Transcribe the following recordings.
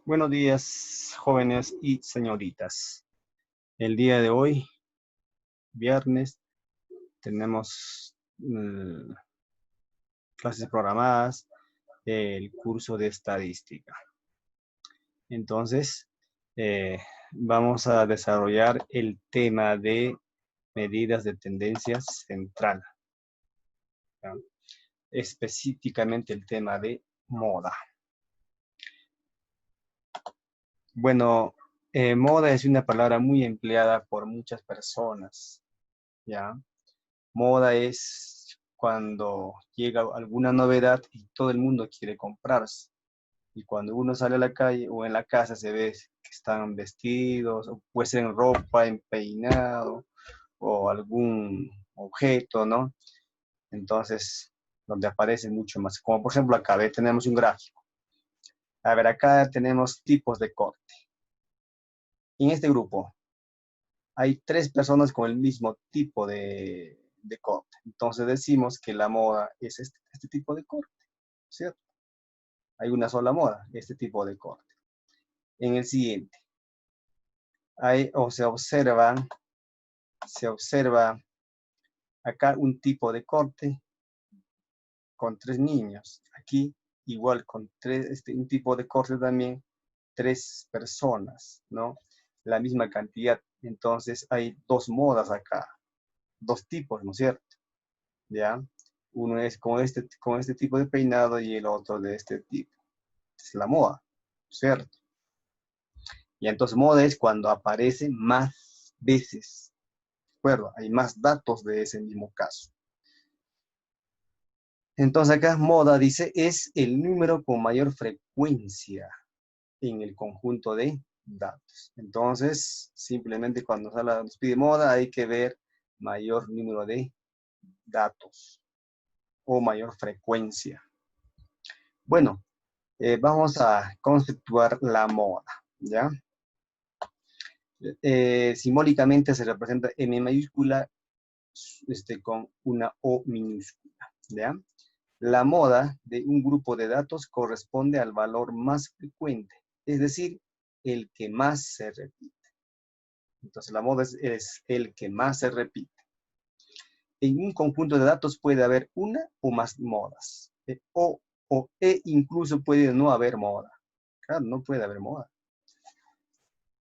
Buenos días, jóvenes y señoritas. El día de hoy, viernes, tenemos clases programadas, el curso de estadística. Entonces, eh, vamos a desarrollar el tema de medidas de tendencia central, ¿ya? Específicamente el tema de moda. Bueno, moda es una palabra muy empleada por muchas personas, ¿ya? Moda es cuando llega alguna novedad y todo el mundo quiere comprarse. Y cuando uno sale a la calle o en la casa se ve que están vestidos, o puede ser en ropa, en peinado o algún objeto, ¿no? Entonces, donde aparece mucho más. Como por ejemplo acá, tenemos un gráfico. A ver, acá tenemos tipos de corte. En este grupo hay 3 personas con el mismo tipo de corte. Entonces decimos que la moda es este tipo de corte, ¿cierto? Hay una sola moda, este tipo de corte. En el siguiente, se observa acá un tipo de corte con 3 niños. Aquí igual con un tipo de corte también, 3 personas, ¿no? La misma cantidad. Entonces hay 2 modas acá, 2 tipos, ¿no es cierto? ¿Ya? Uno es con este tipo de peinado y el otro de este tipo. Es la moda, ¿cierto? Y entonces moda es cuando aparece más veces. ¿De acuerdo? Hay más datos de ese mismo caso. Entonces acá moda dice es el número con mayor frecuencia en el conjunto de datos. Entonces, simplemente cuando nos pide moda hay que ver mayor número de datos o mayor frecuencia. Bueno, vamos a conceptuar la moda, ¿ya? Simbólicamente se representa M mayúscula con una O minúscula, ¿ya? La moda de un grupo de datos corresponde al valor más frecuente, es decir, el que más se repite. Entonces, la moda es el que más se repite. En un conjunto de datos puede haber una o más modas, incluso puede no haber moda. Claro, no puede haber moda.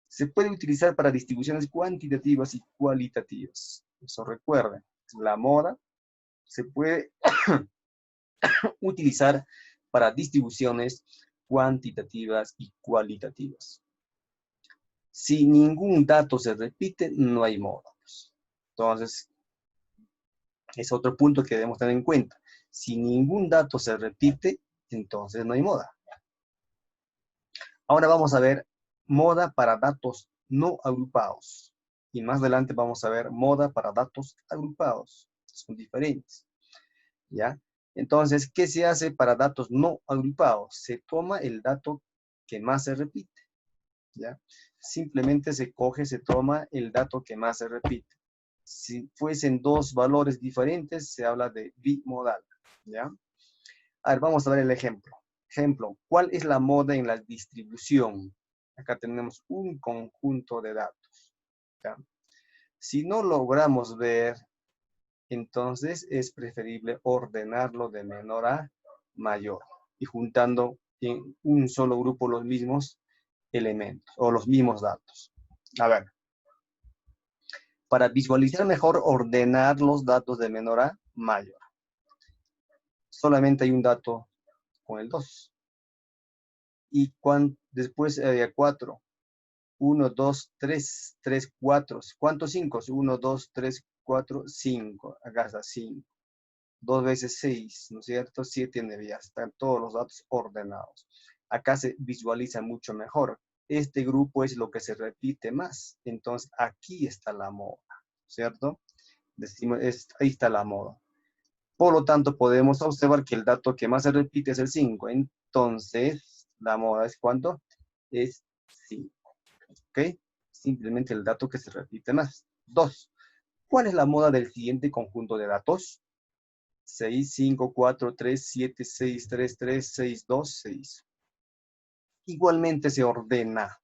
Se puede utilizar para distribuciones cuantitativas y cualitativas. Eso recuerden, la moda se puede utilizar para distribuciones cuantitativas y cualitativas. Si ningún dato se repite, no hay moda. Entonces, es otro punto que debemos tener en cuenta. Si ningún dato se repite, entonces no hay moda. Ahora vamos a ver moda para datos no agrupados. Y más adelante vamos a ver moda para datos agrupados. Son diferentes, ¿ya? Entonces, ¿qué se hace para datos no agrupados? Se toma el dato que más se repite, ¿ya? Simplemente se toma el dato que más se repite. Si fuesen 2 valores diferentes, se habla de bimodal, ¿ya? A ver, vamos a ver el ejemplo. Ejemplo, ¿cuál es la moda en la distribución? Acá tenemos un conjunto de datos, ¿ya? Si no logramos ver, entonces es preferible ordenarlo de menor a mayor y juntando en un solo grupo los mismos elementos o los mismos datos. A ver, para visualizar mejor, ordenar los datos de menor a mayor. Solamente hay un dato con el 2. Y después había 4. 1, 2, 3, 3, 4. ¿Cuántos 5? 1, 2, 3, 4, 5. Acá está 5. 2 veces 6, ¿no es cierto? 7 en ya están todos los datos ordenados. Acá se visualiza mucho mejor. Este grupo es lo que se repite más. Entonces, aquí está la moda, ¿cierto? Decimos, ahí está la moda. Por lo tanto, podemos observar que el dato que más se repite es el 5. Entonces, la moda es ¿cuánto? Es 5. ¿Ok? Simplemente el dato que se repite más. 2. ¿Cuál es la moda del siguiente conjunto de datos? 6, 5, 4, 3, 7, 6, 3, 3, 6, 2, 6. igualmente se ordena,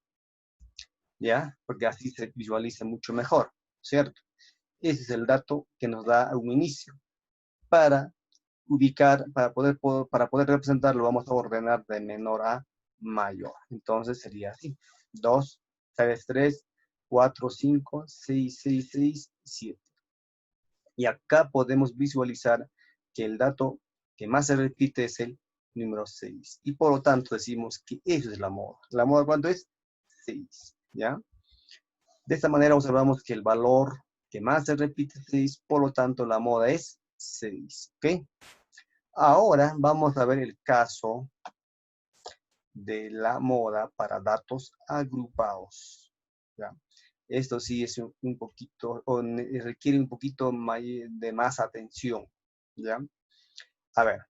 ¿ya? Porque así se visualiza mucho mejor, ¿cierto? Ese es el dato que nos da un inicio. Para ubicar, para poder representarlo, vamos a ordenar de menor a mayor. Entonces sería así. 2, 3, 3, 4, 5, 6, 6, 6, 7. Y acá podemos visualizar que el dato que más se repite es el número 6. Y por lo tanto decimos que eso es la moda. ¿La moda cuánto es? 6. ¿Ya? De esta manera observamos que el valor que más se repite es 6, por lo tanto la moda es 6. ¿Ok? Ahora vamos a ver el caso de la moda para datos agrupados. ¿Ya? Esto sí es un poquito, o requiere un poquito de más atención. ¿Ya? A ver,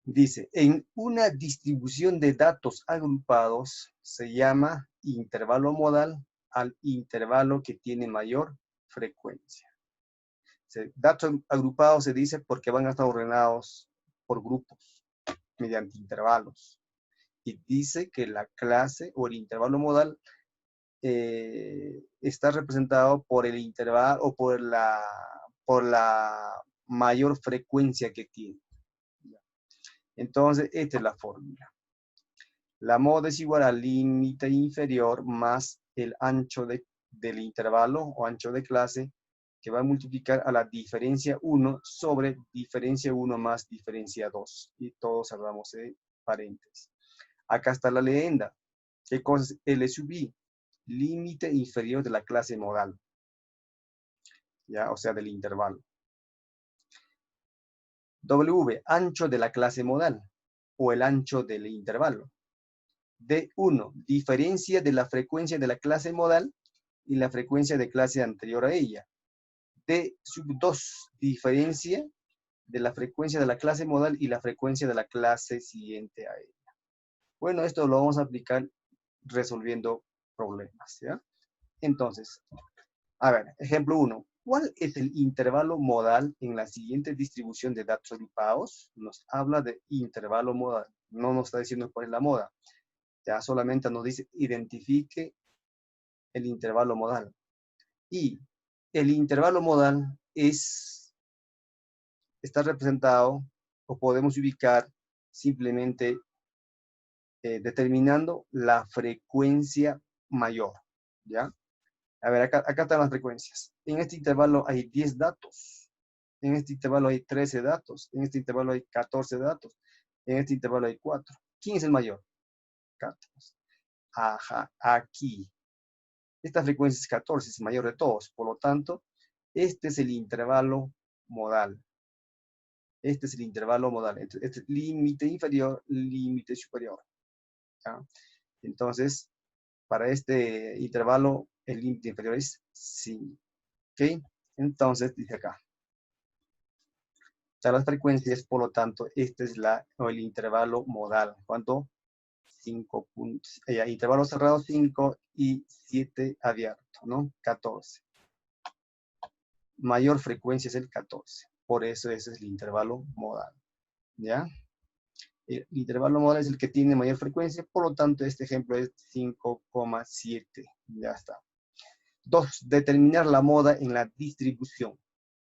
dice, en una distribución de datos agrupados se llama intervalo modal al intervalo que tiene mayor frecuencia. Datos agrupados se dice porque van a estar ordenados por grupos mediante intervalos. Y dice que la clase o el intervalo modal está representado por el intervalo o por la mayor frecuencia que tiene. Entonces, esta es la fórmula. La moda es igual al límite inferior más el ancho del intervalo o ancho de clase que va a multiplicar a la diferencia 1 sobre diferencia 1 más diferencia 2. Y todos cerramos de paréntesis. Acá está la leyenda. ¿Qué cosa es L sub I? Límite inferior de la clase modal. ¿Ya? O sea, del intervalo. W, ancho de la clase modal o el ancho del intervalo. D1, diferencia de la frecuencia de la clase modal y la frecuencia de clase anterior a ella. D sub 2, diferencia de la frecuencia de la clase modal y la frecuencia de la clase siguiente a ella. Bueno, esto lo vamos a aplicar resolviendo problemas, ¿ya? Entonces, a ver, ejemplo 1. ¿Cuál es el intervalo modal en la siguiente distribución de datos agrupados? Nos habla de intervalo modal. No nos está diciendo cuál es la moda. Ya solamente nos dice identifique el intervalo modal. Y el intervalo modal está representado o podemos ubicar simplemente determinando la frecuencia mayor. ¿Ya? A ver, acá están las frecuencias. En este intervalo hay 10 datos. En este intervalo hay 13 datos. En este intervalo hay 14 datos. En este intervalo hay 4. ¿Quién es el mayor? 14. Ajá, aquí. Esta frecuencia es 14, es mayor de todos. Por lo tanto, este es el intervalo modal. Este es el intervalo modal. Este es límite inferior, límite superior. ¿Ya? Entonces, para este intervalo, el límite inferior es 5. ¿Ok? Entonces, dice acá. Ya las frecuencias, por lo tanto, este es el intervalo modal. ¿Cuánto? 5 puntos. Intervalo cerrado 5 y 7 abierto, ¿no? 14. Mayor frecuencia es el 14. Por eso ese es el intervalo modal. ¿Ya? El intervalo modal es el que tiene mayor frecuencia, por lo tanto este ejemplo es 5,7. Ya está. 2. Determinar la moda en la distribución.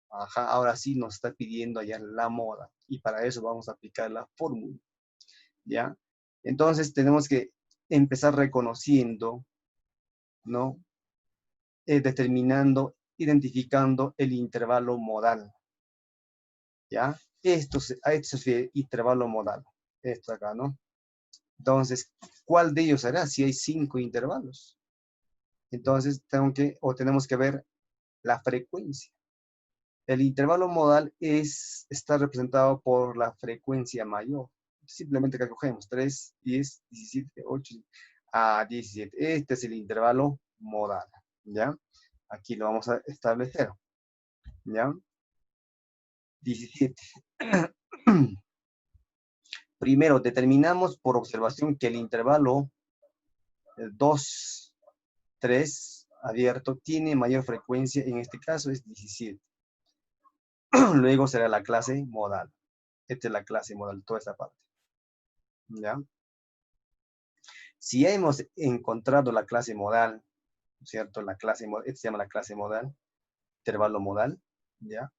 Ajá, ahora sí nos está pidiendo allá la moda. Y para eso vamos a aplicar la fórmula. ¿Ya? Entonces tenemos que empezar reconociendo, ¿no? Determinando, identificando el intervalo modal. ¿Ya? A esto se refiere intervalo modal. Esto acá, ¿no? Entonces, ¿cuál de ellos será? Si hay 5 intervalos. Entonces, tenemos que ver la frecuencia. El intervalo modal está representado por la frecuencia mayor. Simplemente que cogemos 3, 10, 17, 8 a 17. Este es el intervalo modal. ¿Ya? Aquí lo vamos a establecer. ¿Ya? 17. Primero, determinamos por observación que el intervalo 2, 3 abierto tiene mayor frecuencia, en este caso es 17. Luego será la clase modal. Esta es la clase modal, toda esta parte. ¿Ya? Si ya hemos encontrado la clase modal, ¿no es cierto? Esto se llama la clase modal, intervalo modal, ¿ya?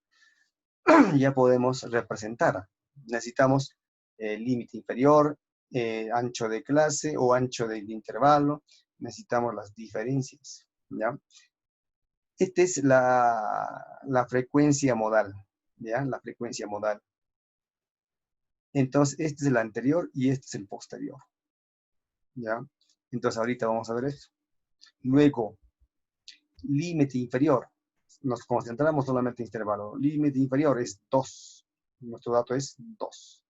Ya podemos representar. Necesitamos límite inferior, ancho de clase o ancho del intervalo. Necesitamos las diferencias, ¿ya? Esta es la frecuencia modal, ¿ya? La frecuencia modal. Entonces, este es el anterior y este es el posterior, ¿ya? Entonces, ahorita vamos a ver eso. Luego, límite inferior. Nos concentramos solamente en intervalo. Límite inferior es 2. Nuestro dato es 2.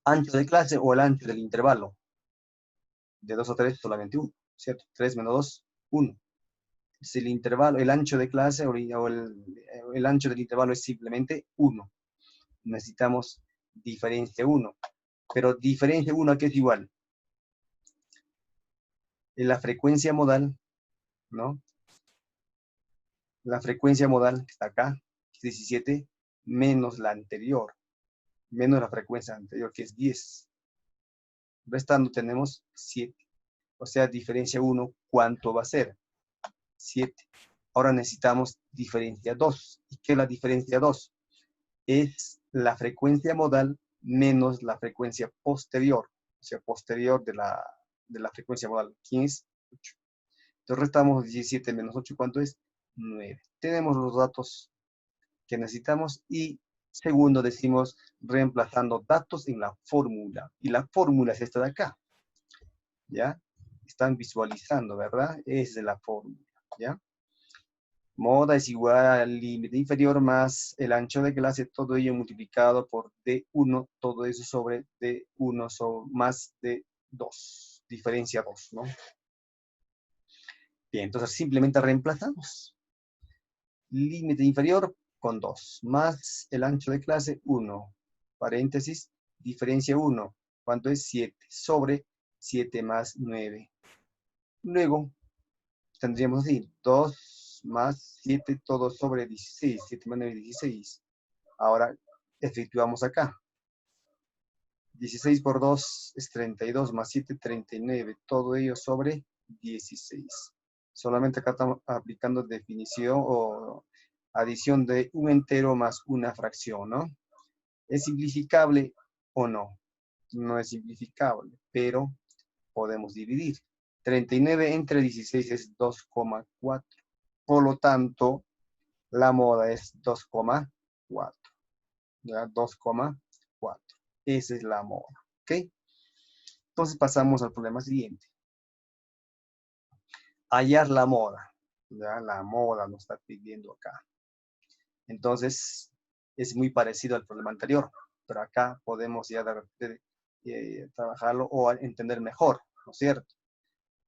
Ancho de clase o el ancho del intervalo. De 2 a 3, solamente 1, ¿cierto? 3 menos 2, 1. Si el intervalo, el ancho de clase o el ancho del intervalo es simplemente 1. Necesitamos diferencia 1. Pero diferencia 1 ¿a qué es igual? En la frecuencia modal, ¿no? La frecuencia modal que está acá, que es 17, menos la anterior, menos la frecuencia anterior, que es 10. Restando tenemos 7. O sea, diferencia 1, ¿cuánto va a ser? 7. Ahora necesitamos diferencia 2. ¿Y qué es la diferencia 2? Es la frecuencia modal menos la frecuencia posterior. O sea, posterior de la frecuencia modal. ¿Quién es? 8. Entonces restamos 17 menos 8, ¿cuánto es? 9. Tenemos los datos que necesitamos y segundo decimos reemplazando datos en la fórmula. Y la fórmula es esta de acá. ¿Ya? Están visualizando, ¿verdad? Esa es la fórmula, ¿ya? Moda es igual al límite inferior más el ancho de clase, todo ello multiplicado por D1, todo eso sobre D1 más D2, diferencia 2, ¿no? Bien, entonces simplemente reemplazamos. Límite inferior con 2, más el ancho de clase 1, paréntesis, diferencia 1, ¿cuánto es? 7, sobre 7 más 9. Luego, tendríamos así, 2 más 7, todo sobre 16, 7 más 9, 16. Ahora, efectuamos acá. 16 por 2 es 32, más 7, 39, todo ello sobre 16. Solamente acá estamos aplicando definición o adición de un entero más una fracción, ¿no? ¿Es simplificable o no? No es simplificable, pero podemos dividir. 39 entre 16 es 2,4. Por lo tanto, la moda es 2,4. ¿Ya? 2,4. Esa es la moda. ¿Ok? Entonces pasamos al problema siguiente. Hallar la moda. ¿Ya? La moda nos está pidiendo acá. Entonces, es muy parecido al problema anterior, pero acá podemos ya trabajarlo o entender mejor, ¿no es cierto?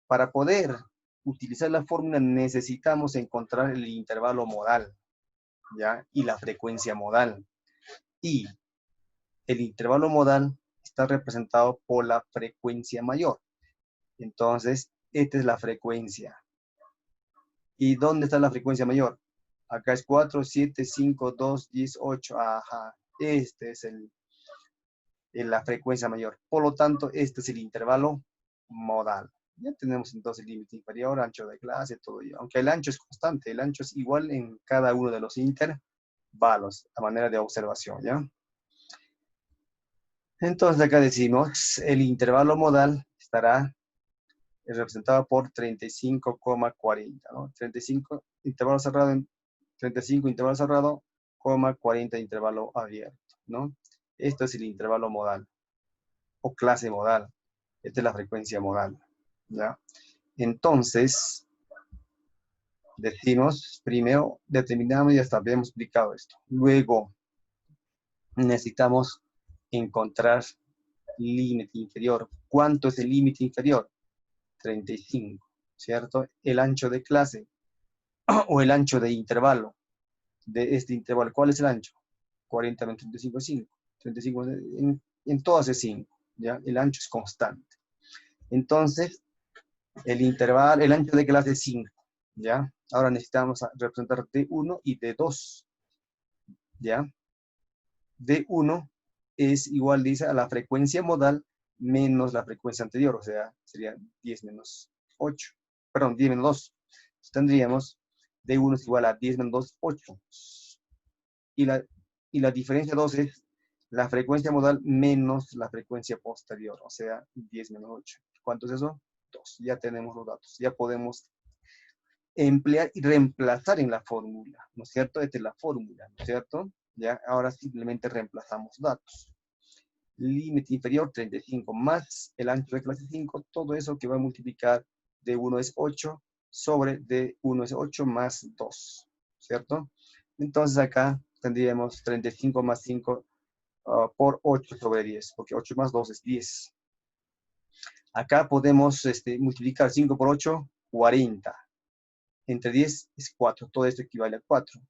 Para poder utilizar la fórmula necesitamos encontrar el intervalo modal, ¿ya? Y la frecuencia modal. Y el intervalo modal está representado por la frecuencia mayor. Entonces, esta es la frecuencia. ¿Y dónde está la frecuencia mayor? Acá es 4, 7, 5, 2, 10, 8. Ajá. Este es la frecuencia mayor. Por lo tanto, este es el intervalo modal. Ya tenemos entonces el límite inferior, ancho de clase, todo ello. Aunque el ancho es constante, el ancho es igual en cada uno de los intervalos, a manera de observación, ¿ya? Entonces acá decimos, el intervalo modal estará representado por 35,40, ¿no? 35 intervalo cerrado en 35 intervalo cerrado, 40 intervalo abierto, ¿no? Esto es el intervalo modal o clase modal. Esta es la frecuencia modal, ¿ya? Entonces, decimos, primero determinamos y hasta habíamos explicado esto. Luego, necesitamos encontrar límite inferior. ¿Cuánto es el límite inferior? 35, ¿cierto? El ancho de clase o el ancho de intervalo de este intervalo. ¿Cuál es el ancho? 40 menos 35 es 5. 35 en todas es 5, ¿ya? El ancho es constante. Entonces, el intervalo, el ancho de clase es 5, ¿ya? Ahora necesitamos representar D1 y D2, ¿ya? D1 es igual, dice, a la frecuencia modal menos la frecuencia anterior, o sea, sería 10 menos 8, perdón, 10 menos 2. Entonces tendríamos D1 es igual a 10 menos 2, 8. Y la diferencia 2 es la frecuencia modal menos la frecuencia posterior, o sea, 10 menos 8. ¿Cuánto es eso? 2. Ya tenemos los datos. Ya podemos emplear y reemplazar en la fórmula, ¿no es cierto? Esta es la fórmula, ¿no es cierto? Ya, ahora simplemente reemplazamos datos. Límite inferior 35 más el ancho de clase 5, todo eso que va a multiplicar D1 es 8 sobre D1 es 8 más 2, ¿cierto? Entonces acá tendríamos 35 más 5 por 8 sobre 10, porque 8 más 2 es 10. Acá podemos multiplicar 5 por 8, 40. Entre 10 es 4, todo esto equivale a 4.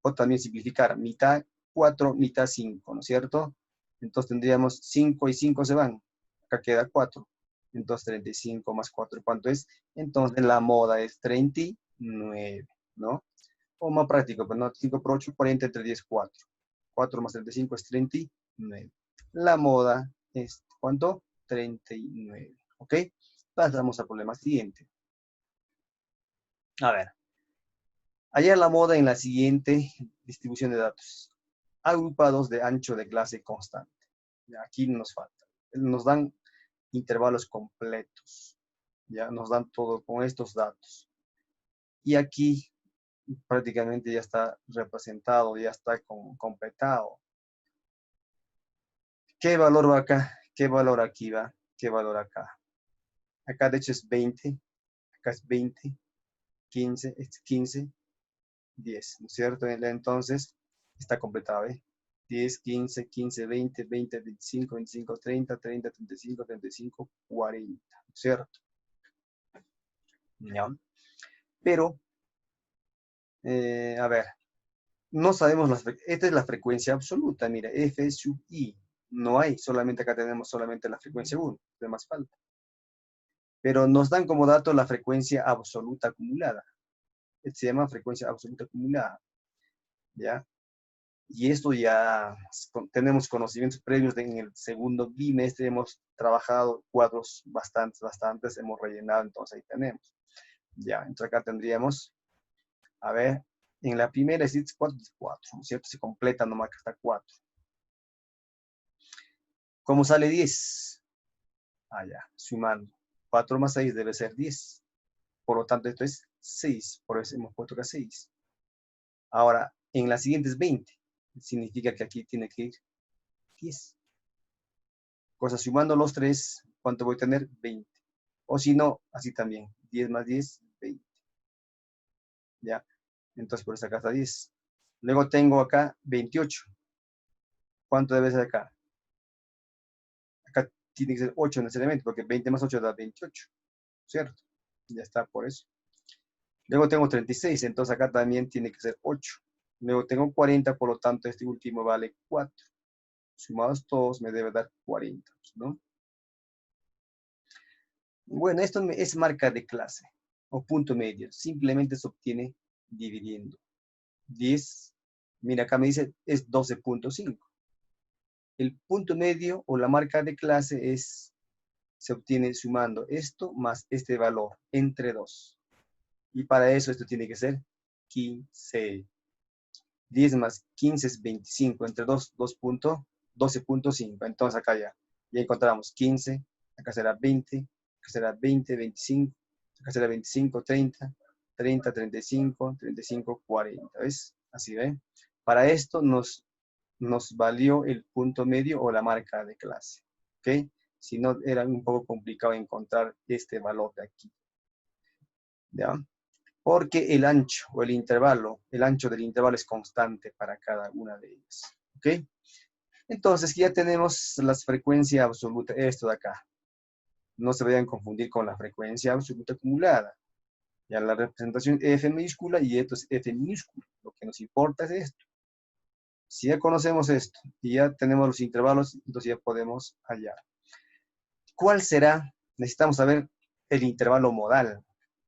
O también simplificar, mitad 4, mitad 5, ¿no es cierto? Entonces tendríamos 5 y 5 se van. Acá queda 4. Entonces 35 más 4, ¿cuánto es? Entonces la moda es 39, ¿no? O más práctico, pues no, 5 por 8, 40 entre 10, 4. 4 más 35 es 39. La moda es, ¿cuánto? 39, ¿ok? Pasamos al problema siguiente. A ver. Hallar la moda en la siguiente distribución de datos. Agrupados de ancho de clase constante. Aquí nos falta. Nos dan intervalos completos. Ya nos dan todo con estos datos. Y aquí prácticamente ya está representado, ya está completado. ¿Qué valor va acá? ¿Qué valor aquí va? ¿Qué valor acá? Acá de hecho es 20. Acá es 20. 15. Es 15. 10. ¿No es cierto? Entonces está completado, ¿eh? 10, 15, 15, 20, 20, 25, 25, 30, 30, 35, 35, 40, ¿cierto? ¿Ya? Pero, a ver, no sabemos, esta es la frecuencia absoluta, mira, F sub I, no hay, solamente acá tenemos solamente la frecuencia 1, de más falta. Pero nos dan como dato la frecuencia absoluta acumulada. Se llama frecuencia absoluta acumulada, ¿ya? Y esto ya tenemos conocimientos previos en el segundo bimestre, hemos trabajado cuadros bastantes, hemos rellenado, entonces ahí tenemos. Ya, entonces acá tendríamos, a ver, en la primera es 4, ¿no es cierto? Se completa nomás que está 4. ¿Cómo sale 10? Ah, ya, sumando. 4 más 6 debe ser 10. Por lo tanto, esto es 6, por eso hemos puesto acá 6. Ahora, en la siguiente es 20. Significa que aquí tiene que ir 10. Cosa sumando los 3, ¿cuánto voy a tener? 20. O si no, así también. 10 más 10, 20. ¿Ya? Entonces por eso acá está 10. Luego tengo acá 28. ¿Cuánto debe ser acá? Acá tiene que ser 8 necesariamente, porque 20 más 8 da 28. ¿Cierto? Ya está por eso. Luego tengo 36, entonces acá también tiene que ser 8. Luego tengo 40, por lo tanto este último vale 4. Sumados todos me debe dar 40, ¿no? Bueno, esto es marca de clase o punto medio. Simplemente se obtiene dividiendo. 10, mira acá me dice es 12.5. El punto medio o la marca de clase se obtiene sumando esto más este valor entre 2. Y para eso esto tiene que ser 15. 10 más 15 es 25. Entre 2, 12.5. Entonces acá ya encontramos 15. Acá será 20. Acá será 20, 25. Acá será 25, 30, 30, 35, 35, 40. ¿Ves? Así, ¿ven? Para esto nos valió el punto medio o la marca de clase. ¿Ok? Si no, era un poco complicado encontrar este valor de aquí. ¿Ya? Porque el ancho o el ancho del intervalo es constante para cada una de ellas. ¿Ok? Entonces, ya tenemos las frecuencias absolutas, esto de acá. No se vayan a confundir con la frecuencia absoluta acumulada. Ya la representación F minúscula y esto es F minúscula. Lo que nos importa es esto. Si ya conocemos esto y ya tenemos los intervalos, entonces ya podemos hallar. ¿Cuál será? Necesitamos saber el intervalo modal.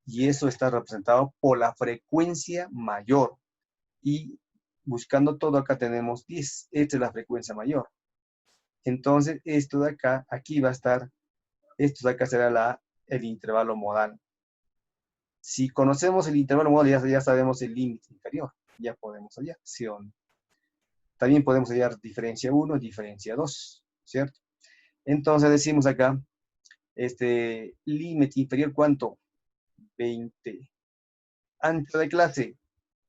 Y eso está representado por la frecuencia mayor. Y buscando todo acá tenemos 10. Esta es la frecuencia mayor. Entonces, esto de acá, aquí va a estar, esto de acá será el intervalo modal. Si conocemos el intervalo modal, ya sabemos el límite inferior. Ya podemos hallar, ¿sí o no? También podemos hallar diferencia 1, diferencia 2, ¿cierto? Entonces decimos acá, límite inferior, ¿cuánto? 20. Ancho de clase,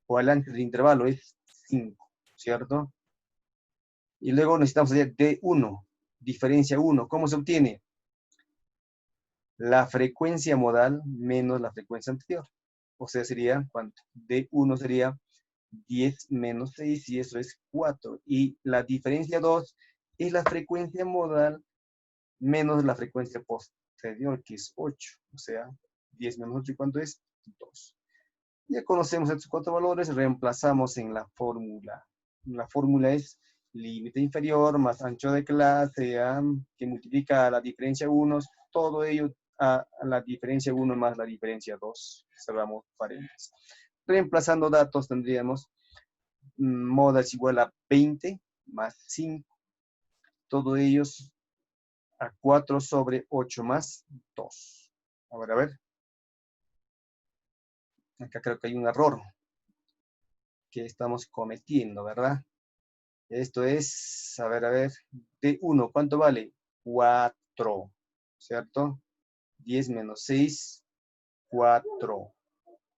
o al ancho del intervalo, es 5, ¿cierto? Y luego necesitamos hallar D1, diferencia 1. ¿Cómo se obtiene? La frecuencia modal menos la frecuencia anterior. O sea, sería, ¿cuánto? D1 sería 10 menos 6 y eso es 4. Y la diferencia 2 es la frecuencia modal menos la frecuencia posterior, que es 8. O sea, 10 menos 8, ¿cuánto es? 2. Ya conocemos estos cuatro valores, reemplazamos en la fórmula. La fórmula es límite inferior más ancho de clase, que multiplica la diferencia 1, todo ello a la diferencia 1 más la diferencia 2. Cerramos paréntesis. Reemplazando datos tendríamos moda es igual a 20 más 5. Todo ellos a 4 sobre 8 más 2. A ver. Acá creo que hay un error que estamos cometiendo, ¿verdad? Esto es, a ver, D1, ¿cuánto vale? 4, ¿cierto? 10 menos 6, 4.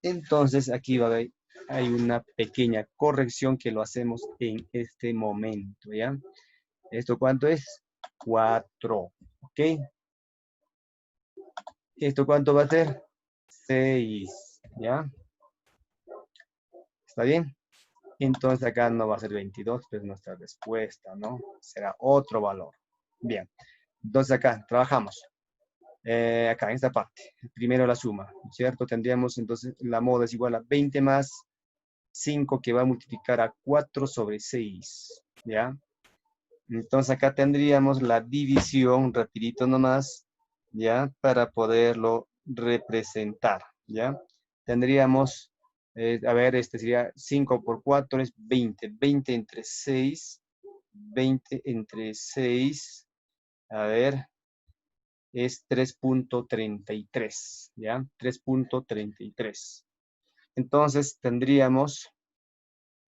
Entonces, aquí va a haber, hay una pequeña corrección que lo hacemos en este momento, ¿ya? ¿Esto cuánto es? 4, ¿ok? ¿Esto cuánto va a ser? 6, ¿ya? ¿Está bien? Entonces acá no va a ser 22, pues nuestra respuesta, ¿no? Será otro valor. Bien. Entonces acá, trabajamos. Acá, en esta parte. Primero la suma, ¿cierto? Tendríamos entonces, la moda es igual a 20 más 5, que va a multiplicar a 4 sobre 6, ¿ya? Entonces acá tendríamos la división, rapidito nomás, ¿ya? Para poderlo representar, ¿ya? Tendríamos, a ver, este sería 5 por 4 es 20. 20 entre 6, 20 entre 6, a ver, es 3.33, ¿ya? 3.33. Entonces tendríamos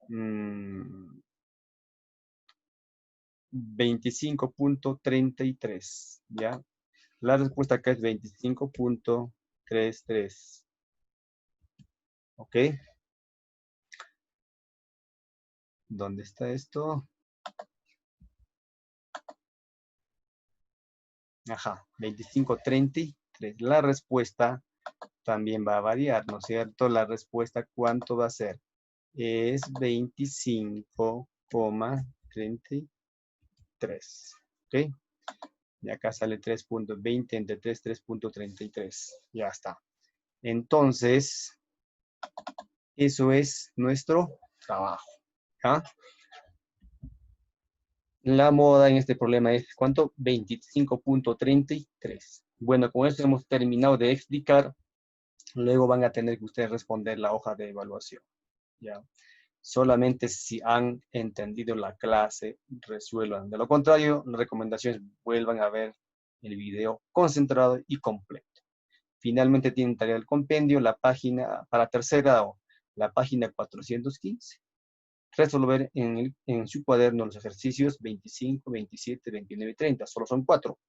25.33, ¿ya? La respuesta acá es 25.33. ¿Ok? ¿Dónde está esto? Ajá, 25.33. La respuesta también va a variar, ¿no es cierto? La respuesta, ¿cuánto va a ser? Es 25.33. ¿Ok? Y acá sale 3.20 entre 3, 3.33. Ya está. Entonces, eso es nuestro trabajo. ¿Ah? La moda en este problema es, ¿cuánto? 25.33. Bueno, con esto hemos terminado de explicar. Luego van a tener que ustedes responder la hoja de evaluación. ¿Ya? Solamente si han entendido la clase, resuelvan. De lo contrario, las recomendaciones vuelvan a ver el video concentrado y completo. Finalmente tienen tarea del compendio, la página, para tercer grado, la página 415. Resolver en su cuaderno los ejercicios 25, 27, 29 y 30. Solo son 4.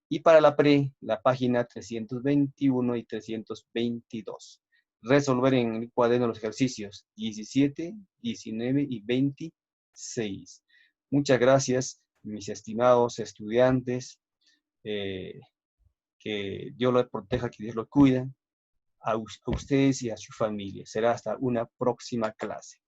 Y para la pre, la página 321 y 322. Resolver en el cuaderno los ejercicios 17, 19 y 26. Muchas gracias, mis estimados estudiantes. Que Dios los proteja, que Dios los cuide. A ustedes y a su familia. Será hasta una próxima clase.